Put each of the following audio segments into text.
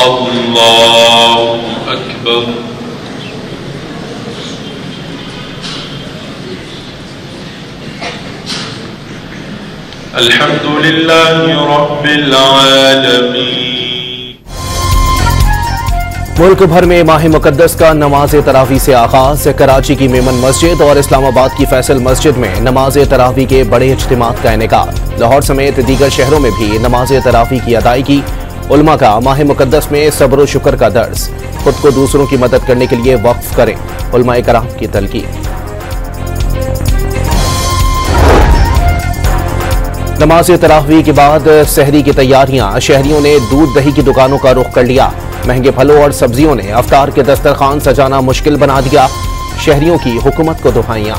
अल्लाहु अकबर। अल्हम्दुलिल्लाहि रब्बिल आलमीन। मुल्क भर में माह मुकद्दस का नमाज तरावी से आगाज। कराची की मेमन मस्जिद और इस्लामाबाद की फैसल मस्जिद में नमाज तरावी के बड़े इज्तिमात का इनेकाद। लाहौर समेत दीगर शहरों में भी नमाज तरावी की अदायगी। उलमा का माह मुकद्दस में सब्र व शुक्र का दर्स। खुद को दूसरों की मदद करने के लिए वक्फ करें, उलमाए कराम की तलकीन। नमाज तरावी के बाद सहरी की तैयारियां। शहरियों ने दूध दही की दुकानों का रुख कर लिया। महंगे फलों और सब्जियों ने अफ्तार के दस्तरखान सजाना मुश्किल बना दिया। शहरियों की हुकूमत को दुहाइयां।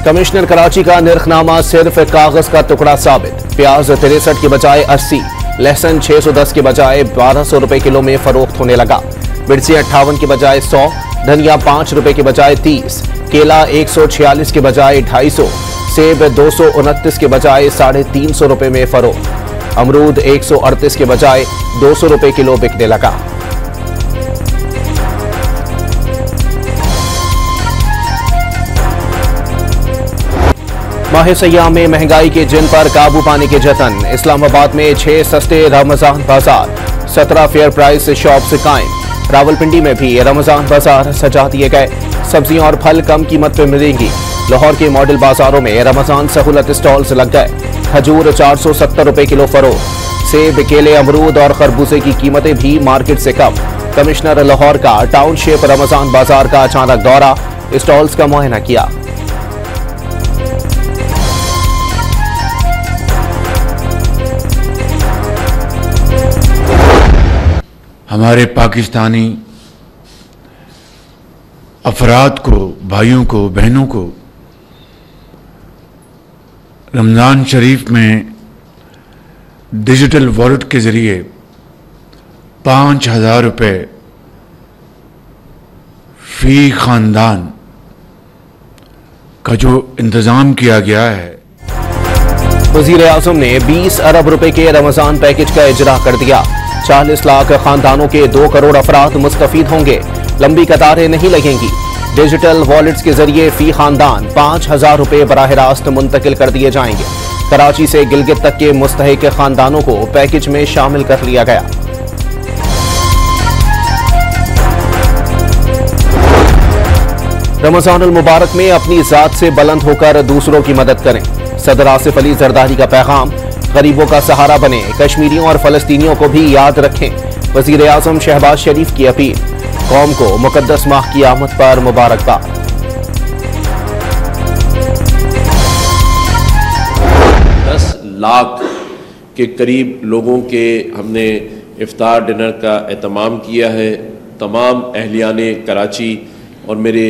कमिश्नर कराची का निर्खनामा सिर्फ कागज का टुकड़ा साबित। प्याज 63 के बजाय 80, लहसुन 610 के बजाय 1200 रुपए किलो में फरोख्त होने लगा। मिर्ची 58 के बजाय 100, धनिया 5 रुपए के बजाय 30, केला 146 के बजाय 250, सेब 229 के बजाय 350 रुपए में फरोख्त। अमरूद 138 के बजाय 200 रुपए किलो बिकने लगा। माह सयाम में महंगाई के जिन पर काबू पाने के जतन। इस्लामाबाद में 6 सस्ते रमजान बाजार, 17 फेयर प्राइस शॉप्स कायम। रावलपिंडी में भी रमजान बाजार सजा दिए गए। सब्जियां और फल कम कीमत पर मिलेंगी। लाहौर के मॉडल बाजारों में रमजान सहूलत स्टॉल्स लग गए। खजूर 470 रुपए किलो फरोख्त। सेब, केले, अमरूद और खरबूजे की कीमतें भी मार्केट से कम। कमिश्नर लाहौर का टाउनशिप रमजान बाजार का अचानक दौरा, स्टॉल्स का मुआयना किया। हमारे पाकिस्तानी अफराद को, भाइयों को, बहनों को रमज़ान शरीफ में डिजिटल वॉलेट के ज़रिए 5000 रुपये फी ख़ानदान का जो इंतज़ाम किया गया है। वज़ीर आज़म ने 20 अरब रुपए के रमज़ान पैकेज का इजरा कर दिया। 40 लाख खानदानों के 2 करोड़ अफराद मुस्तफीद होंगे। लंबी कतारें नहीं लगेंगी। डिजिटल वॉलेट्स के जरिए फी खानदान 5000 रुपए बराह रास्त मुंतकिल कर दिए जाएंगे। कराची से गिलगित तक के मुस्तहिक खानदानों को पैकेज में शामिल कर लिया गया। रमजानुल मुबारक में अपनी जात से बुलंद होकर दूसरों की मदद करें। सदर आसिफ अली जरदारी का पैगाम। गरीबों का सहारा बने। कश्मीरियों और फलस्तीनियों को भी याद रखें। वज़ीर आज़म शहबाज शरीफ की अपील। कौम को मुकद्दस माह की आमद पर मुबारकबाद। 10 लाख के करीब लोगों के हमने इफ्तार डिनर का एहतमाम किया है। तमाम अहलियाने कराची और मेरे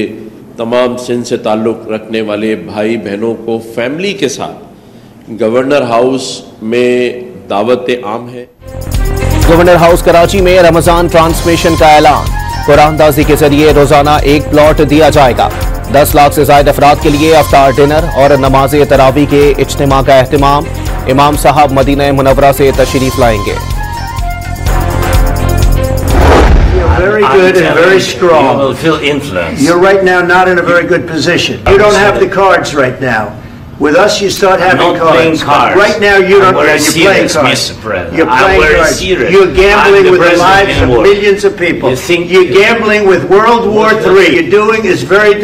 तमाम सिंध से ताल्लुक़ रखने वाले भाई बहनों को फैमिली के साथ गवर्नर हाउस में दावत आम है। गवर्नर हाउस कराची में रमजान ट्रांसमिशन का ऐलान। कुरानदाजी के जरिए रोजाना 1 प्लॉट दिया जाएगा। 10 लाख से ज्यादा अफराद के लिए अफ्तार डिनर और नमाज तरावी के इज्तिमा का एहतमाम। इमाम साहब मदीना मुनव्वरा से तशरीफ लाएंगे। Very good and very strong. You will feel influence. You're right now not in a very good position. You don't have the cards right now. With us, you start having I'm not playing cards. Right now, you don't. You're playing cards. Mr. President. You're playing cards. Serious. You're gambling with the lives of world. millions of people. You're gambling with World War III. What you're doing is very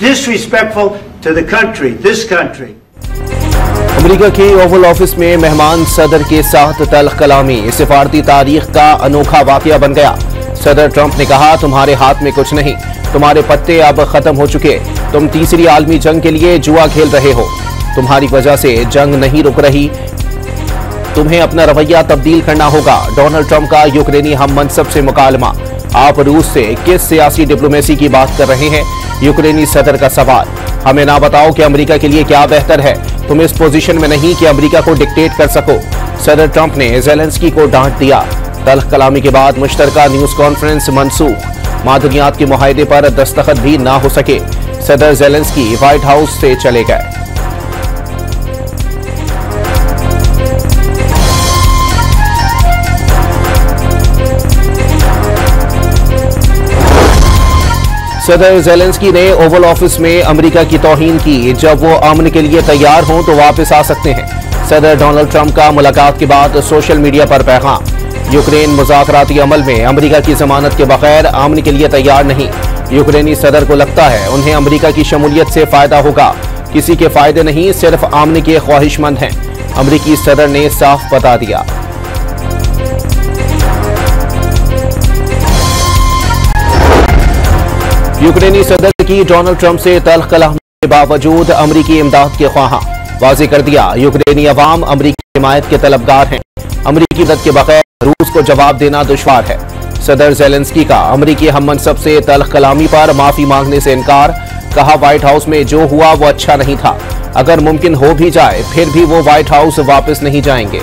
disrespectful to the country, this country. America के Oval office में मेहमान सदर के साथ तल्ख कलामी। सिफारती तारीख का अनोखा वाकया बन गया। सदर ट्रंप ने कहा, तुम्हारे हाथ में कुछ नहीं, तुम्हारे पत्ते अब खत्म हो चुके। तुम तीसरी आलमी जंग के लिए जुआ खेल रहे हो। तुम्हारी वजह से जंग नहीं रुक रही। तुम्हें अपना रवैया तब्दील करना होगा। डोनाल्ड ट्रंप का यूक्रेनी हम मनसब से मुकालमा। आप रूस से किस सियासी डिप्लोमेसी की बात कर रहे हैं? यूक्रेनी सदर का सवाल। हमें ना बताओ कि अमेरिका के लिए क्या बेहतर है। तुम इस पोजीशन में नहीं कि अमेरिका को डिक्टेट कर सको। सदर ट्रंप ने ज़ेलेंस्की को डांट दिया। तल्ख कलामी के बाद मुश्तरका न्यूज कॉन्फ्रेंस मनसूख। मादनियात के मुआहदे पर दस्तखत भी ना हो सके। सदर ज़ेलेंस्की व्हाइट हाउस से चले गए। सदर ज़ेलेंस्की ने ओवल ऑफिस में अमेरिका की तौहीन की। जब वो अमन के लिए तैयार हों तो वापस आ सकते हैं। सदर डोनाल्ड ट्रंप का मुलाकात के बाद सोशल मीडिया पर पैगाम। यूक्रेन मुज़ाकराती अमल में अमेरिका की जमानत के बगैर अमन के लिए तैयार नहीं। यूक्रेनी सदर को लगता है उन्हें अमेरिका की शमूलियत से फायदा होगा। किसी के फायदे नहीं, सिर्फ अमन के ख्वाहिशमंद हैं। अमेरिकी सदर ने साफ बता दिया। यूक्रेनी सदर की डोनाल्ड ट्रंप से तल्ख कलाम के बावजूद अमेरिकी इमदाद के ख्वाहां। वाज़ेह कर दिया यूक्रेनी अवाम अमेरिकी हिमायत के तलबगार हैं। अमेरिकी मदद के बगैर रूस को जवाब देना दुश्वार है। सदर ज़ेलेंस्की का अमेरिकी हम मनसब से तल्ख कलामी पर माफी मांगने से इनकार। कहा व्हाइट हाउस में जो हुआ वो अच्छा नहीं था। अगर मुमकिन हो भी जाए फिर भी वो व्हाइट हाउस वापस नहीं जाएंगे।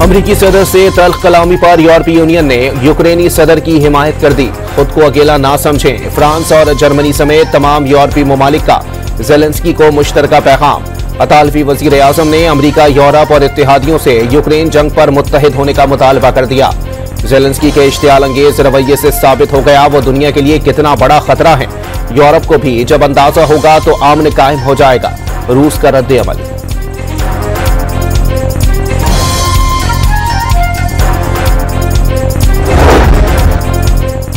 अमेरिकी सदर से तल्ख कलामी पर यूरोपीय यूनियन ने यूक्रेनी सदर की हिमायत कर दी। खुद को अकेला ना समझें। फ्रांस और जर्मनी समेत तमाम यूरोपीय ममालिक का ज़ेलेंस्की को मुश्तरका पैगाम। अतालवी वज़ीर आज़म ने अमेरिका, यूरोप और इत्तेहादियों से यूक्रेन जंग पर मुत्तहिद होने का मुतालबा कर दिया। ज़ेलेंस्की के इश्तियाल अंगेज रवैये से साबित हो गया वो दुनिया के लिए कितना बड़ा खतरा है। यूरोप को भी जब अंदाजा होगा तो अमन कायम हो जाएगा। रूस का रद्द अमल।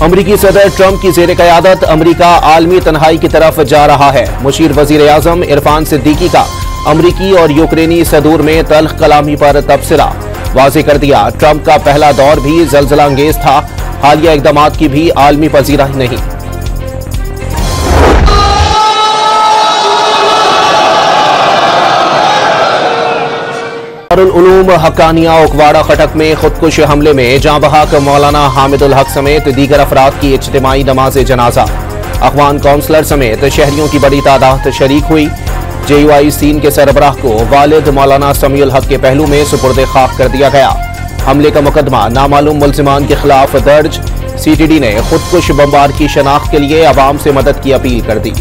अमरीकी सदर ट्रंप की ज़ेर क़यादत अमरीका आलमी तन्हाई की तरफ जा रहा है। मुशीर वज़ीर आज़म इरफान सिद्दीकी का अमरीकी और यूक्रेनी सदूर में तल्ख कलामी पर तबसरा। वाज़ेह कर दिया ट्रंप का पहला दौर भी ज़लज़ला अंगेज था। हालिया इक़दामात की भी आलमी पजीराई नहीं। उलूम हक्कानिया ओकवाड़ा खटक में खुदकुश हमले में जाँ बहक मौलाना हामिदुल हक समेत दीगर अफराद की इज्तिमाई नमाज जनाजा। अखवान काउंसलर समेत शहरियों की बड़ी तादाद शरीक हुई। JUI सीन के सरबराह को वालिद मौलाना समीउल हक के पहलू में सुपुर्द खाक कर दिया गया। हमले का मुकदमा नामालूम मुल्जिमान के खिलाफ दर्ज। CTD ने खुदकुश बमबार की शनाख्त के लिए अवाम से मदद की अपील कर दी।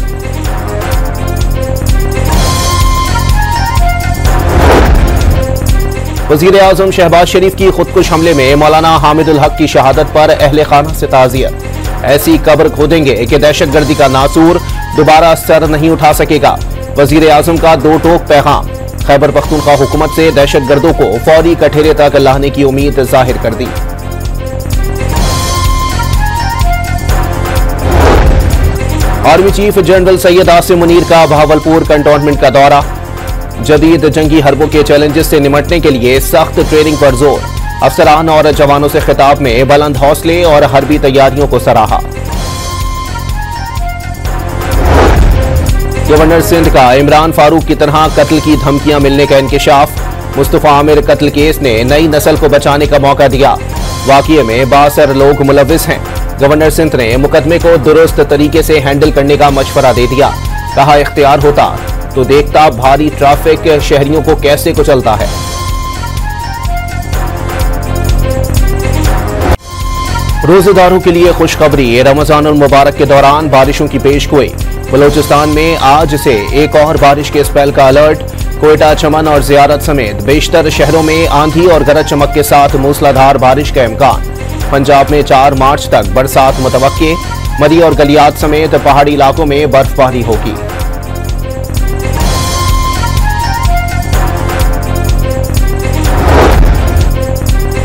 वज़ीर आज़म शहबाज शरीफ की खुदकुश हमले में मौलाना हामिदुल हक की शहादत पर अहले खाना से ताज़ियत। ऐसी कब्र खोदेंगे कि दहशतगर्दी का नासूर दोबारा सर नहीं उठा सकेगा। वज़ीर आज़म का दो टोक पैगाम। खैबर पख्तूनख्वा हुकूमत से दहशतगर्दों को फौरी कठेरे तक लाने की उम्मीद जाहिर कर दी। Army chief general Syed Asim Munir का बहावलपुर कंटोनमेंट का दौरा। जदीद जंगी हरबों के चैलेंजेस से निमटने के लिए सख्त ट्रेनिंग पर जोर। अफसरान और जवानों से खिताब में बुलंद हौसले और हरबी तैयारियों को सराहा। गवर्नर सिंध का इमरान फारूक की तरह कत्ल की धमकियां मिलने का इंकिशाफ। मुस्तफा आमिर कत्ल केस ने नई नस्ल को बचाने का मौका दिया। वाक़ये में 62 लोग मुलविस हैं। गवर्नर सिंध ने मुकदमे को दुरुस्त तरीके से हैंडल करने का मशवरा दे दिया। कहा इख्तियार होता तो देखता भारी ट्रैफिक शहरियों को कैसे कुचलता है। रोजेदारों के लिए खुशखबरी। रमजानुल मुबारक के दौरान बारिशों की पेशगोई। बलोचिस्तान में आज से एक और बारिश के स्पेल का अलर्ट। कोयटा, चमन और जियारत समेत बेशतर शहरों में आंधी और गरज चमक के साथ मूसलाधार बारिश का इम्कान। पंजाब में 4 मार्च तक बरसात मुतवक्के। मरी और गलियात समेत पहाड़ी इलाकों में बर्फबारी होगी।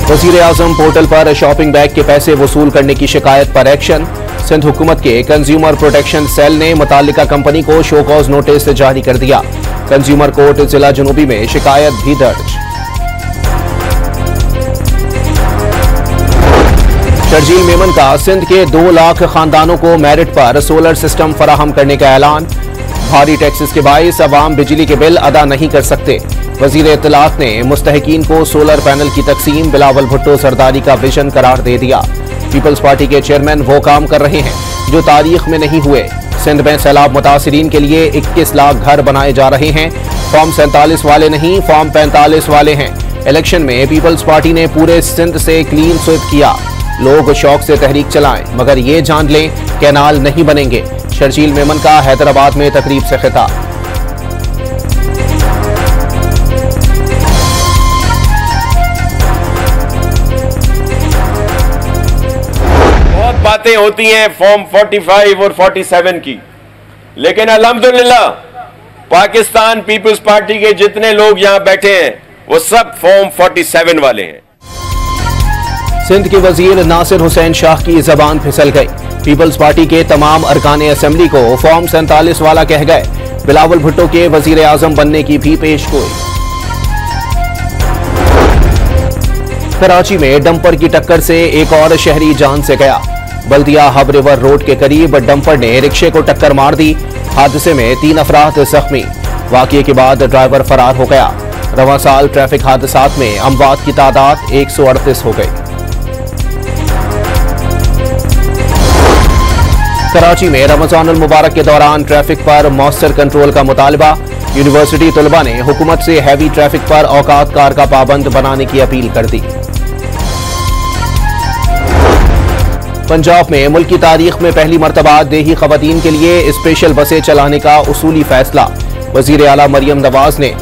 वज़ीर आज़म पोर्टल पर शॉपिंग बैग के पैसे वसूल करने की शिकायत पर एक्शन। सिंध हुकूमत के कंज्यूमर प्रोटेक्शन सेल ने मुतालिका कंपनी को शो कॉज नोटिस जारी कर दिया। कंज्यूमर कोर्ट जिला जनूबी में शिकायत भी दर्ज। शर्जील मेमन का सिंध के 2 लाख खानदानों को मेरिट पर सोलर सिस्टम फराहम करने का ऐलान। भारी टैक्सेस के बाइस अवाम बिजली के बिल अदा नहीं कर सकते। वज़ीर इत्तलात ने मुस्तहिकीन को सोलर पैनल की तकसीम बिलावल भुट्टो सरदारी का विजन करार दे दिया। पीपल्स पार्टी के चेयरमैन वो काम कर रहे हैं जो तारीख में नहीं हुए। सिंध में सैलाब मुतासिरीन के लिए 21 लाख घर बनाए जा रहे हैं। फॉर्म 47 वाले नहीं, फॉर्म 45 वाले हैं। इलेक्शन में पीपल्स पार्टी ने पूरे सिंध से क्लीन स्वीप किया। लोग शौक से तहरीक चलाएं मगर ये जान लें कैनाल नहीं बनेंगे। शर्जील मेमन का हैदराबाद में तकरीब से खिताब। बातें होती हैं फॉर्म 45 और 47 की, लेकिन अल्हम्दुलिल्लाह पाकिस्तान पीपल्स पार्टी के जितने लोग यहां बैठे हैं वो सब फॉर्म 47 वाले हैं। सिंध के वजीर नासिर हुसैन शाह की जबान फिसल गई। पीपल्स पार्टी के तमाम अरकान असेंबली को फॉर्म 47 वाला कह गए। बिलावल भुट्टो के वजीर आजम बनने की भी पेशगोई। कराची में डंपर की टक्कर से एक और शहरी जान से गया। बल्दिया हब रिवर रोड के करीब डंपर ने रिक्शे को टक्कर मार दी। हादसे में 3 अफराद जख्मी। वाकये के बाद ड्राइवर फरार हो गया। रवां साल ट्रैफिक हादसात में अमवात की तादाद 138 हो गई। कराची में रमजानुल मुबारक के दौरान ट्रैफिक पर मौसर कंट्रोल का मुतालबा। यूनिवर्सिटी तलबा ने हुकूमत से हैवी ट्रैफिक पर औकात कार का पाबंद बनाने की अपील कर दी। पंजाब में मुल्क की तारीख में पहली मरतबा देही खवातीन के लिए स्पेशल बसें चलाने का उसूली फैसला। वजीर आला मरियम नवाज ने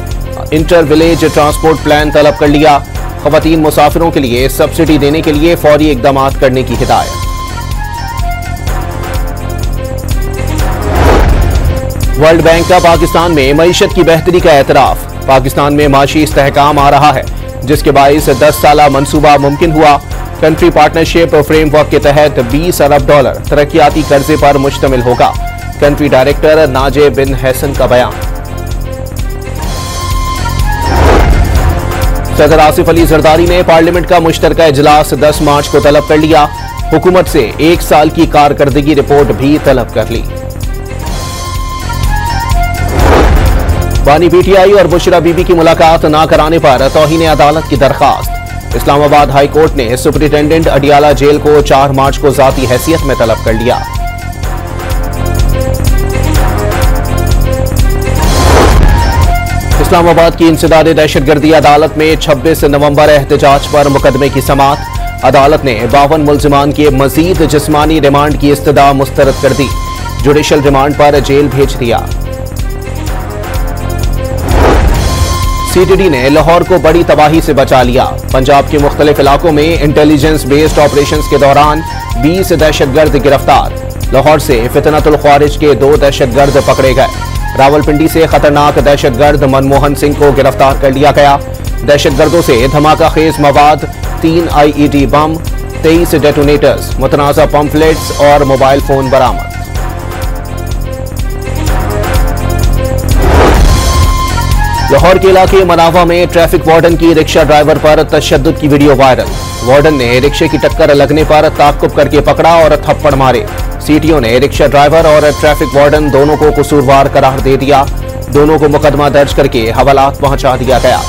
इंटर विलेज ट्रांसपोर्ट प्लान तलब कर लिया। खवातीन मुसाफिरों के लिए सब्सिडी देने के लिए फौरी इकदाम करने की हिदायत। वर्ल्ड बैंक का पाकिस्तान में मईशत की बेहतरी का एतराफ। पाकिस्तान में माशी इस्तेहकाम आ रहा है, जिसके बाइस 10 साला मंसूबा मुमकिन हुआ। कंट्री पार्टनरशिप फ्रेमवर्क के तहत $20 अरब तरक्याती कर्जे पर मुश्तमिल होगा। कंट्री डायरेक्टर नाजे बिन हैसन का बयान। सदर आसिफ अली जरदारी ने पार्लियामेंट का मुश्तरका इजलास 10 मार्च को तलब कर लिया। हुकूमत से 1 साल की कारकर्दगी रिपोर्ट भी तलब कर ली। बानी पीटीआई और बुशरा बीबी की मुलाकात न कराने पर तौहीन अदालत की दरखास्त। इस्लामाबाद हाई कोर्ट ने सुपरिटेंडेंट अडियाला जेल को 4 मार्च को जाती हैसियत में तलब कर लिया। इस्लामाबाद की इंसदाद दहशतगर्दी अदालत में 26 नवंबर एहतजाज पर मुकदमे की समाअत। अदालत ने 52 मुल्जिमान के मजीद जिस्मानी रिमांड की इस्तदा मुस्तरद कर दी। जुडिशल रिमांड पर जेल भेज दिया। सीटीडी ने लाहौर को बड़ी तबाही से बचा लिया। पंजाब के मुख्तलिफ इलाकों में इंटेलिजेंस बेस्ड ऑपरेशंस के दौरान 20 दहशतगर्द गिरफ्तार। लाहौर से फितनतुल ख्वारिज के 2 दहशतगर्द पकड़े गए। रावलपिंडी से खतरनाक दहशतगर्द मनमोहन सिंह को गिरफ्तार कर लिया गया। दहशतगर्दों से धमाका खेज मवाद, 3 IED बम, 23 डेटोनेटर्स, मुतनाज़ा पंफलेट्स और मोबाइल फोन बरामद। लाहौर के इलाके मनावा में ट्रैफिक वार्डन की रिक्शा ड्राइवर पर तशद्दुद की वीडियो वायरल। वार्डन ने रिक्शे की टक्कर लगने पर ताक़ुब करके पकड़ा और थप्पड़ मारे। सीटीओ ने रिक्शा ड्राइवर और ट्रैफिक वार्डन दोनों को कसूरवार करार दे दिया। दोनों को मुकदमा दर्ज करके हवालात पहुंचा दिया गया।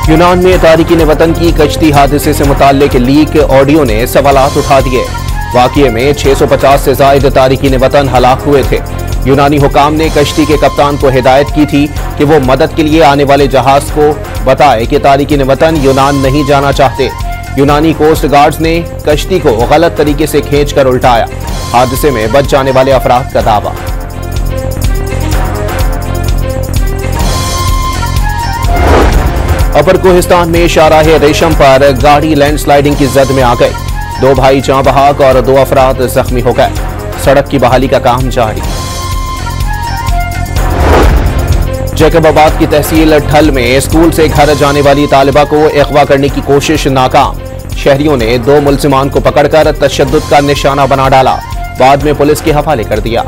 यूनान में तारिकीन वतन की कश्ती हादसे से मुताल्लिक लीक ऑडियो ने सवालात उठा दिए। वाकये में 650 से जायद तारिकीन वतन हलाक हुए थे। यूनानी हुकाम ने कश्ती के कप्तान को हिदायत की थी कि वो मदद के लिए आने वाले जहाज को बताए कि तारिकीन वतन यूनान नहीं जाना चाहते। यूनानी कोस्ट गार्ड्स ने कश्ती को गलत तरीके से खींचकर उल्टाया। हादसे में बच जाने वाले अफराद का दावा। अपर कोहिस्तान में शाहराह रेशम पर गाड़ी लैंडस्लाइडिंग की जद में आ गई। 2 भाई जाँ बहाक और 2 अफराद जख्मी हो गए। सड़क की बहाली का काम जारी। जैकबाबाद की तहसील ठल में स्कूल से घर जाने वाली तालिबा को अगवा करने की कोशिश नाकाम। शहरियों ने 2 मुल्जिमान को पकड़कर तशद्दुद का निशाना बना डाला। बाद में पुलिस के हवाले कर दिया।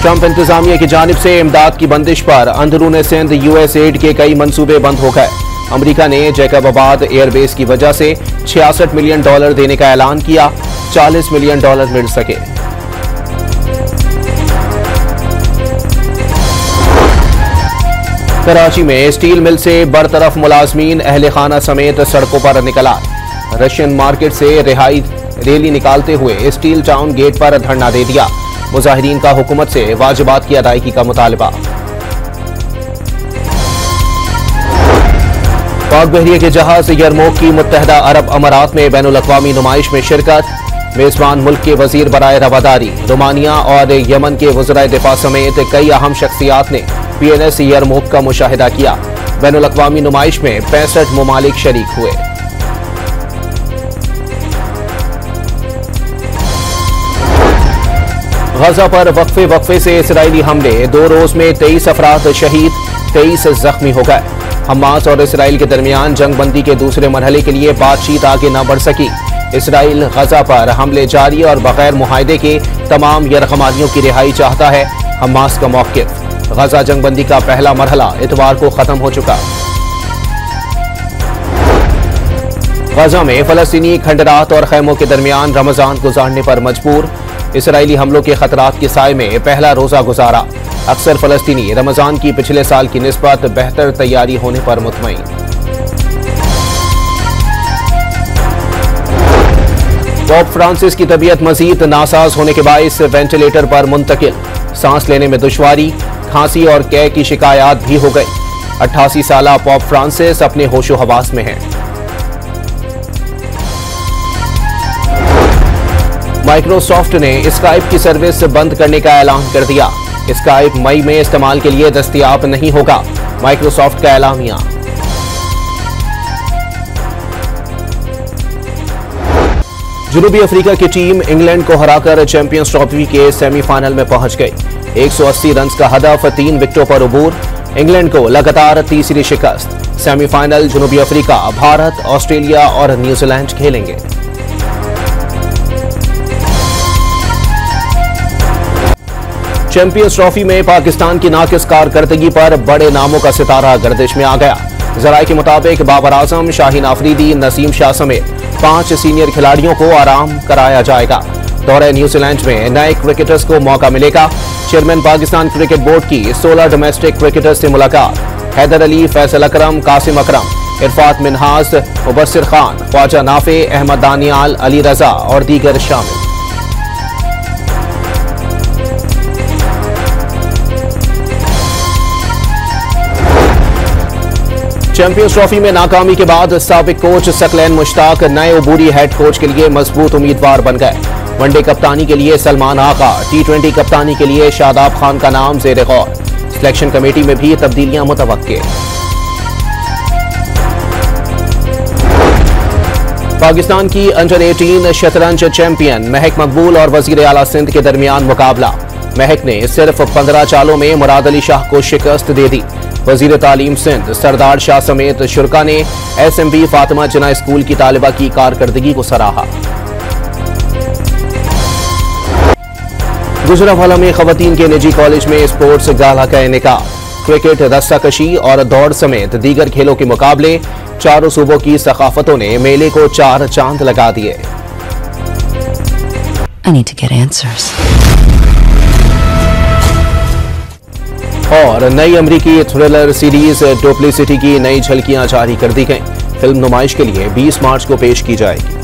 ट्रंप इंतजामिया की जानिब से इमदाद की बंदिश पर अंदरून सिंध USAID के कई मंसूबे बंद हो गए। अमेरिका ने जैकबाबाद एयरबेस की वजह से $66 मिलियन देने का ऐलान किया। $40 मिलियन मिल सके। कराची में स्टील मिल से बरतरफ मुलाजमीन अहले खाना समेत सड़कों पर निकला। रशियन मार्केट से रिहाई रैली निकालते हुए स्टील टाउन गेट पर धरना दे दिया। मुजाहिरीन का हुकूमत से वाजिबात की अदायगी का मुतालबा। पाक बहरिया के जहाज यरमूक की मुत्तहदा अरब अमारात में बैनुल-अक़वामी नुमाइश में शिरकत। मेजबान मुल्क के वजीर बराए रवादारी, रोमानिया और यमन के वज़राए दिफा समेत कई अहम शख्सियात ने PNS यरमूक का मुशाहिदा किया। बैनुल अक़वामी नुमाइश में 65 ममालिक शरीक हुए। गजा पर वक्फे से इसराइली हमले, 2 रोज में 23 अफराद शहीद, 23 जख्मी हो गए। हमास और इसराइल के दरमियान जंगबंदी के दूसरे मरहले के लिए बातचीत आगे न बढ़ सकी। इसराइल गजा पर हमले जारी और बगैर मुआहदे के तमाम यरगमारियों की रिहाई चाहता है। हमास का मौक़िफ़, गजा जंगबंदी का पहला मरहला इतवार को खत्म हो चुका। गजा में फलस्तीनी खंडरात और खैमों के दरमियान रमजान गुजारने पर मजबूर। इसराइली हमलों के खतरात के साए में पहला रोजा गुजारा। अक्सर फलस्तीनी रमजान की पिछले साल की निस्बत बेहतर तैयारी होने पर मुतमईन। पोप फ्रांसिस की तबीयत मजीद नासाज होने के बायस वेंटिलेटर पर मुंतकिल। सांस लेने में दुश्वारी, खांसी और कै की शिकायत भी हो गई। 88 साला पोप फ्रांसिस अपने होशो हवास में हैं। माइक्रोसॉफ्ट ने स्काइप की सर्विस बंद करने का ऐलान कर दिया। स्काइप मई में इस्तेमाल के लिए दस्तयाब नहीं होगा, माइक्रोसॉफ्ट का ऐलानिया। जनूबी अफ्रीका की टीम इंग्लैंड को हराकर चैंपियंस ट्रॉफी के सेमीफाइनल में पहुंच गई। 180 रन का हदफ, 3 विकेटों पर अबूर। इंग्लैंड को लगातार तीसरी शिकस्त। सेमीफाइनल जनूबी अफ्रीका, भारत, ऑस्ट्रेलिया और न्यूजीलैंड खेलेंगे। चैंपियंस ट्रॉफी में पाकिस्तान की नाकिस कारकर्दगी पर बड़े नामों का सितारा गर्दिश में आ गया। जराये के मुताबिक बाबर आजम, शाहीन आफरीदी, नसीम शाह समेत 5 सीनियर खिलाड़ियों को आराम कराया जाएगा। दौरे न्यूजीलैंड में नए क्रिकेटर्स को मौका मिलेगा। चेयरमैन पाकिस्तान क्रिकेट बोर्ड की 16 डोमेस्टिक क्रिकेटर्स से मुलाकात। हैदर अली, फैसल अकरम, कासिम अकरम, इरफात मिनहास, मुबस्सिर खान, ख्वाजा नाफे, अहमद दानियाल, अली रजा और दीगर शामिल। चैंपियंस ट्रॉफी में नाकामी के बाद साबिक कोच सकलैन मुश्ताक नए अबूरी हेड कोच के लिए मजबूत उम्मीदवार बन गए। वनडे कप्तानी के लिए सलमान आगा, T20 कप्तानी के लिए शादाब खान का नाम ज़ेरे गौर। सिलेक्शन कमेटी में भी तब्दीलियां मुतवक्के। पाकिस्तान की अंडर 18 शतरंज चैंपियन महक मकबूल और वजीर आला सिंध के दरमियान मुकाबला। महक ने सिर्फ 15 चालों में मुराद अली शाह को शिकस्त दे दी। वजीर तालीम सिंध सरदार शाह समेत शुरका ने SMB फातिमा जिना स्कूल की तालिबा की कारकर्दगी को सराहा। गुजरांवाला में खवातीन के निजी कॉलेज में स्पोर्ट्स गाला का इनेकाद। क्रिकेट, रस्साकशी और दौड़ समेत दीगर खेलों के मुकाबले। चारों सूबों की सकाफतों ने मेले को 4 चांद लगा दिए। I need to get answers. और नई अमरीकी थ्रिलर सीरीज डुप्लिसिटी की नई झलकियां जारी कर दी गईं। फिल्म नुमाइश के लिए 20 मार्च को पेश की जाएगी।